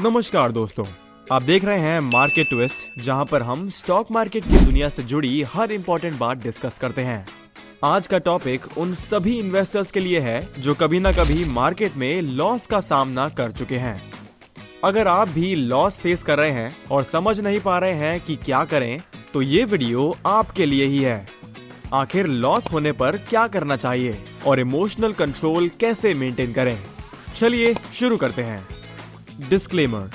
नमस्कार दोस्तों, आप देख रहे हैं मार्केट ट्विस्ट, जहां पर हम स्टॉक मार्केट की दुनिया से जुड़ी हर इंपॉर्टेंट बात डिस्कस करते हैं। आज का टॉपिक उन सभी इन्वेस्टर्स के लिए है जो कभी ना कभी मार्केट में लॉस का सामना कर चुके हैं। अगर आप भी लॉस फेस कर रहे हैं और समझ नहीं पा रहे हैं कि क्या करें, तो ये वीडियो आपके लिए ही है। आखिर लॉस होने पर क्या करना चाहिए और इमोशनल कंट्रोल कैसे मेंटेन करें, चलिए शुरू करते हैं। डिस्क्लेमर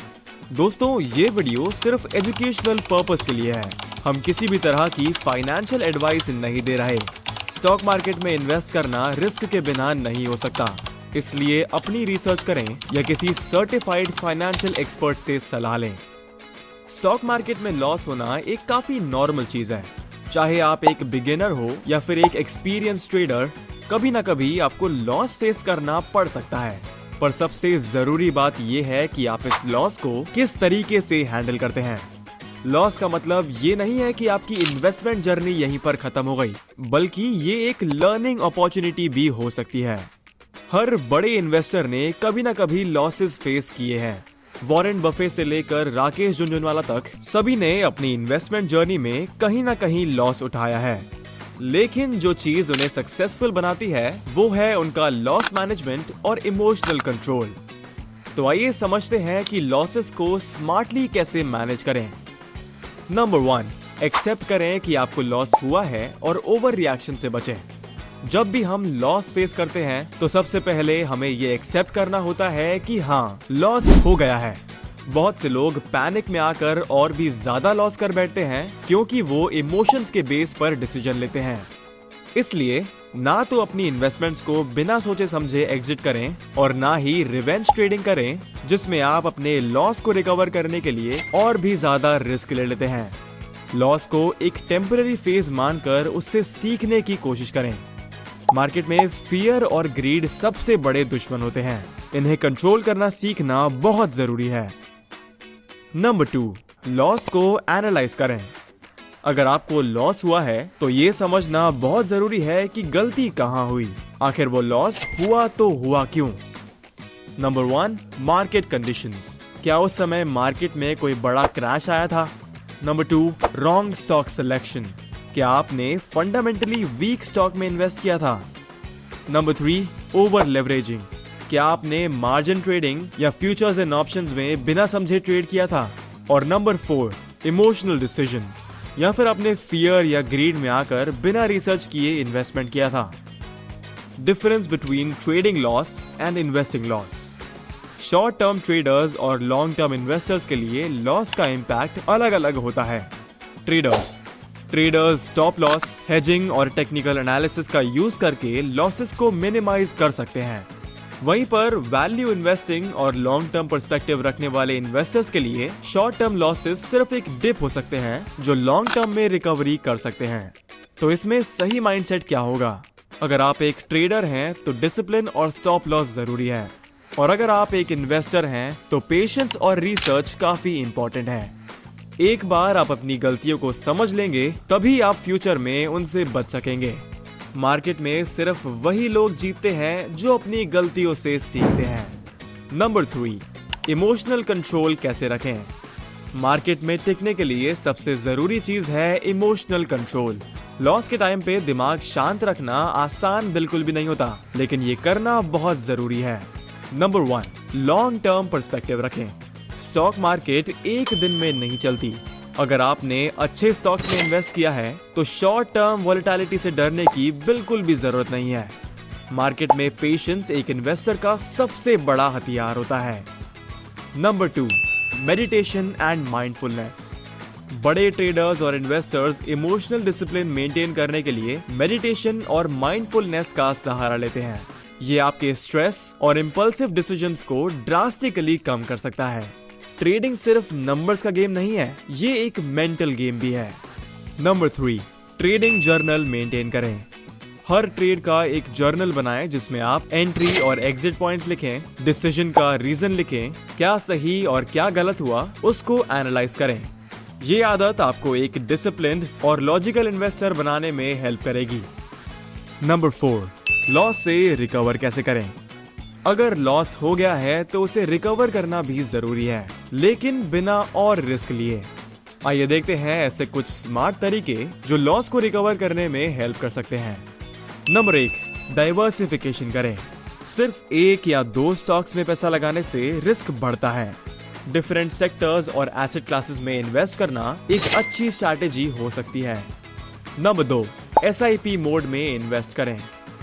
दोस्तों, ये वीडियो सिर्फ एजुकेशनल पर्पस के लिए है। हम किसी भी तरह की फाइनेंशियल एडवाइस नहीं दे रहे। स्टॉक मार्केट में इन्वेस्ट करना रिस्क के बिना नहीं हो सकता, इसलिए अपनी रिसर्च करें या किसी सर्टिफाइड फाइनेंशियल एक्सपर्ट से सलाह लें। स्टॉक मार्केट में लॉस होना एक काफी नॉर्मल चीज है। चाहे आप एक बिगिनर हो या फिर एक एक्सपीरियंस ट्रेडर, कभी ना कभी आपको लॉस फेस करना पड़ सकता है। पर सबसे जरूरी बात यह है कि आप इस लॉस को किस तरीके से हैंडल करते हैं। लॉस का मतलब ये नहीं है कि आपकी इन्वेस्टमेंट जर्नी यहीं पर खत्म हो गई, बल्कि ये एक लर्निंग अपॉर्चुनिटी भी हो सकती है। हर बड़े इन्वेस्टर ने कभी ना कभी लॉसेस फेस किए हैं। वॉरेन बफे से लेकर राकेश झुनझुनवाला तक सभी ने अपनी इन्वेस्टमेंट जर्नी में कहीं ना कहीं लॉस उठाया है। लेकिन जो चीज उन्हें सक्सेसफुल बनाती है वो है उनका लॉस मैनेजमेंट और इमोशनल कंट्रोल। तो आइए समझते हैं कि लॉसेस को स्मार्टली कैसे मैनेज करें। नंबर 1, एक्सेप्ट करें कि आपको लॉस हुआ है और ओवर रिएक्शन से बचें। जब भी हम लॉस फेस करते हैं तो सबसे पहले हमें ये एक्सेप्ट करना होता है कि हाँ, लॉस हो गया है। बहुत से लोग पैनिक में आकर और भी ज्यादा लॉस कर बैठते हैं क्योंकि वो इमोशंस के बेस पर डिसीजन लेते हैं। इसलिए ना तो अपनी इन्वेस्टमेंट्स को बिना सोचे समझे एग्जिट करें और ना ही रिवेंज ट्रेडिंग करें, जिसमें आप अपने लॉस को रिकवर करने के लिए और भी ज्यादा रिस्क ले लेते हैं। लॉस को एक टेम्पररी फेज मानकर उससे सीखने की कोशिश करें। मार्केट में फियर और ग्रीड सबसे बड़े दुश्मन होते हैं। इन्हें कंट्रोल करना सीखना बहुत जरूरी है। नंबर 2, लॉस को एनालाइज करें। अगर आपको लॉस हुआ है तो ये समझना बहुत जरूरी है कि गलती कहां हुई, आखिर वो लॉस हुआ तो हुआ क्यों। Number 1, market conditions. क्या उस समय मार्केट में कोई बड़ा क्रैश आया था? Number 2, wrong stock selection. क्या आपने फंडामेंटली वीक स्टॉक में इन्वेस्ट किया था? Number 3, over leveraging. क्या आपने मार्जिन ट्रेडिंग या फ्यूचर्स एंड ऑप्शंस में बिना समझे ट्रेड किया था? और नंबर 4, इमोशनल डिसीजन। या फिर आपने फियर या ग्रीड में आकर बिना रिसर्च किए इन्वेस्टमेंट किया था। Difference between trading loss and investing loss. Short term traders और लॉन्ग टर्म इन्वेस्टर्स के लिए लॉस का इम्पैक्ट अलग अलग होता है। ट्रेडर्स स्टॉप लॉस, हेजिंग और टेक्निकल एनालिसिस का यूज करके लॉसेस को मिनिमाइज कर सकते हैं। वहीं पर वैल्यू इन्वेस्टिंग और लॉन्ग टर्म पर्सपेक्टिव रखने वाले इन्वेस्टर्स के लिए शॉर्ट टर्म लॉसेस सिर्फ एक डिप हो सकते हैं जो लॉन्ग टर्म में रिकवरी कर सकते हैं। तो इसमें सही माइंडसेट क्या होगा? अगर आप एक ट्रेडर हैं तो डिसिप्लिन और स्टॉप लॉस जरूरी है, और अगर आप एक इन्वेस्टर हैं तो पेशेंस और रिसर्च काफी इंपॉर्टेंट है। एक बार आप अपनी गलतियों को समझ लेंगे तभी आप फ्यूचर में उनसे बच सकेंगे। मार्केट में सिर्फ वही लोग जीतते हैं जो अपनी गलतियों से सीखते हैं। नंबर 3, इमोशनल कंट्रोल कैसे रखें? मार्केट में टिकने के लिए सबसे जरूरी चीज है इमोशनल कंट्रोल। लॉस के टाइम पे दिमाग शांत रखना आसान बिल्कुल भी नहीं होता, लेकिन ये करना बहुत जरूरी है। नंबर 1, लॉन्ग टर्म पर्सपेक्टिव रखें। स्टॉक मार्केट एक दिन में नहीं चलती। अगर आपने अच्छे स्टॉक्स में इन्वेस्ट किया है तो शॉर्ट टर्म वोलेटिलिटी से डरने की बिल्कुल भी जरूरत नहीं है। मार्केट में पेशेंस एक इन्वेस्टर का सबसे बड़ा हथियार होता है। Number 2, meditation and mindfulness. बड़े ट्रेडर्स और इन्वेस्टर्स इमोशनल डिसिप्लिन मेंटेन करने के लिए मेडिटेशन और माइंडफुलनेस का सहारा लेते हैं। ये आपके स्ट्रेस और इम्पल्सिव डिसीजंस को ड्रास्टिकली कम कर सकता है। ट्रेडिंग सिर्फ नंबर्स का गेम नहीं है, ये एक मेंटल गेम भी है। नंबर 3, ट्रेडिंग जर्नल मेंटेन करें। हर ट्रेड का एक जर्नल बनाएं जिसमें आप एंट्री और एग्जिट पॉइंट्स लिखें, डिसीजन का रीजन लिखें, क्या सही और क्या गलत हुआ उसको एनालाइज करें। ये आदत आपको एक डिसिप्लिन्ड और लॉजिकल इन्वेस्टर बनाने में हेल्प करेगी। नंबर 4, लॉस से रिकवर कैसे करें? अगर लॉस हो गया है तो उसे रिकवर करना भी जरूरी है। लेकिन बिना और रिस्क लिए। आइए देखते हैं ऐसे कुछ स्मार्ट तरीके जो लॉस को रिकवर करने में हेल्प कर सकते हैं। नंबर 1, डाइवर्सिफिकेशन करें। सिर्फ एक या दो स्टॉक्स में पैसा लगाने से रिस्क बढ़ता है। डिफरेंट सेक्टर्स और एसेट क्लासेस में इन्वेस्ट करना एक अच्छी स्ट्रैटेजी हो सकती है। नंबर 2, SIP मोड में इन्वेस्ट करें।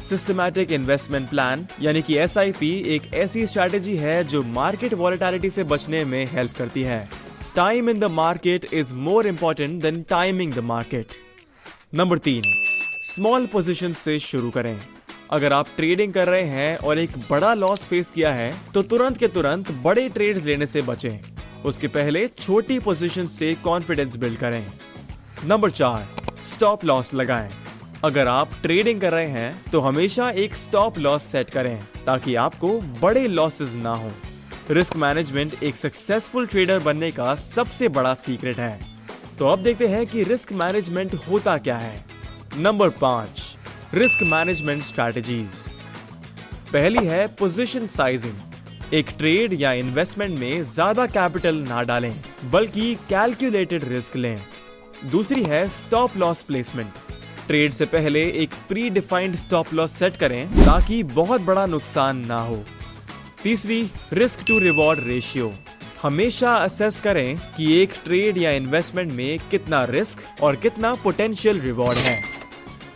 सिस्टमैटिक इन्वेस्टमेंट प्लान यानी कि SIP एक ऐसी स्ट्रैटेजी है जो मार्केट वॉलेटिलिटी से बचने में हेल्प करती है। Time in the market is more important then timing the market. Number 3, small position से शुरू करें। अगर आप ट्रेडिंग कर रहे हैं और एक बड़ा लॉस फेस किया है तो तुरंत के तुरंत बड़े ट्रेड्स लेने से बचें। उसके पहले छोटी पोजीशन से कॉन्फिडेंस बिल्ड करें। नंबर 4, स्टॉप लॉस लगाएं। अगर आप ट्रेडिंग कर रहे हैं तो हमेशा एक स्टॉप लॉस सेट करें ताकि आपको बड़े लॉसेस ना हो। रिस्क मैनेजमेंट एक सक्सेसफुल ट्रेडर बनने का सबसे बड़ा सीक्रेट है। तो अब देखते हैं कि रिस्क मैनेजमेंट होता क्या है। Number 5, risk management strategies. पहली है पोजीशन साइजिंग। एक ट्रेड या इन्वेस्टमेंट में ज्यादा कैपिटल ना डालें बल्कि कैलकुलेटेड रिस्क लें। दूसरी है स्टॉप लॉस प्लेसमेंट। ट्रेड से पहले एक pre defined stop loss set करें ताकि बहुत बड़ा नुकसान ना हो। तीसरी, रिस्क टू रिवॉर्ड रेशियो। हमेशा असेस करें कि एक ट्रेड या इन्वेस्टमेंट में कितना रिस्क और कितना पोटेंशियल रिवॉर्ड है।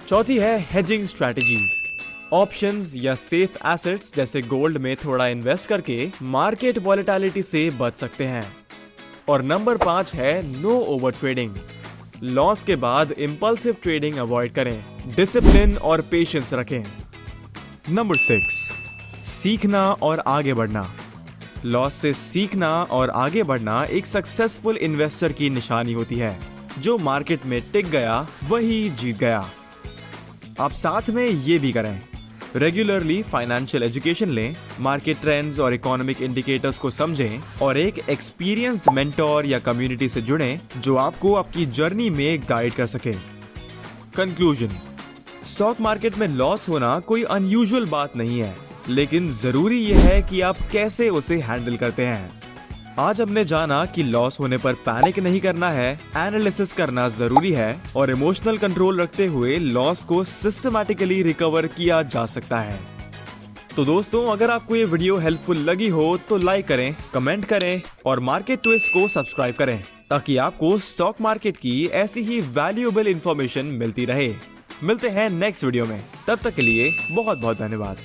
चौथी है हेजिंग स्ट्रैटेजीज। ऑप्शंस या सेफ एसेट्स जैसे गोल्ड में थोड़ा इन्वेस्ट करके मार्केट वॉलेटिलिटी से बच सकते हैं। और नंबर 5 है नो ओवर ट्रेडिंग। लॉस के बाद इंपल्सिव ट्रेडिंग अवॉइड करें, डिसिप्लिन और पेशेंस रखें। नंबर 6, सीखना और आगे बढ़ना। लॉस से सीखना और आगे बढ़ना एक सक्सेसफुल इन्वेस्टर की निशानी होती है। जो मार्केट में टिक गया वही जीत गया। आप साथ में ये भी करें, रेगुलरली फाइनेंशियल एजुकेशन लें, मार्केट ट्रेंड्स और इकोनॉमिक इंडिकेटर्स को समझें और एक एक्सपीरियंस्ड मेंटोर या कम्युनिटी से जुड़ें जो आपको आपकी जर्नी में गाइड कर सके। कंक्लूजन, स्टॉक मार्केट में लॉस होना कोई अनयूजुअल बात नहीं है, लेकिन जरूरी यह है कि आप कैसे उसे हैंडल करते हैं। आज हमने जाना कि लॉस होने पर पैनिक नहीं करना है, एनालिसिस करना जरूरी है और इमोशनल कंट्रोल रखते हुए लॉस को सिस्टमैटिकली रिकवर किया जा सकता है। तो दोस्तों, अगर आपको ये वीडियो हेल्पफुल लगी हो तो लाइक करें, कमेंट करें और मार्केट ट्विस्ट को सब्सक्राइब करें ताकि आपको स्टॉक मार्केट की ऐसी ही वैल्यूएबल इंफॉर्मेशन मिलती रहे। मिलते हैं नेक्स्ट वीडियो में, तब तक के लिए बहुत बहुत धन्यवाद।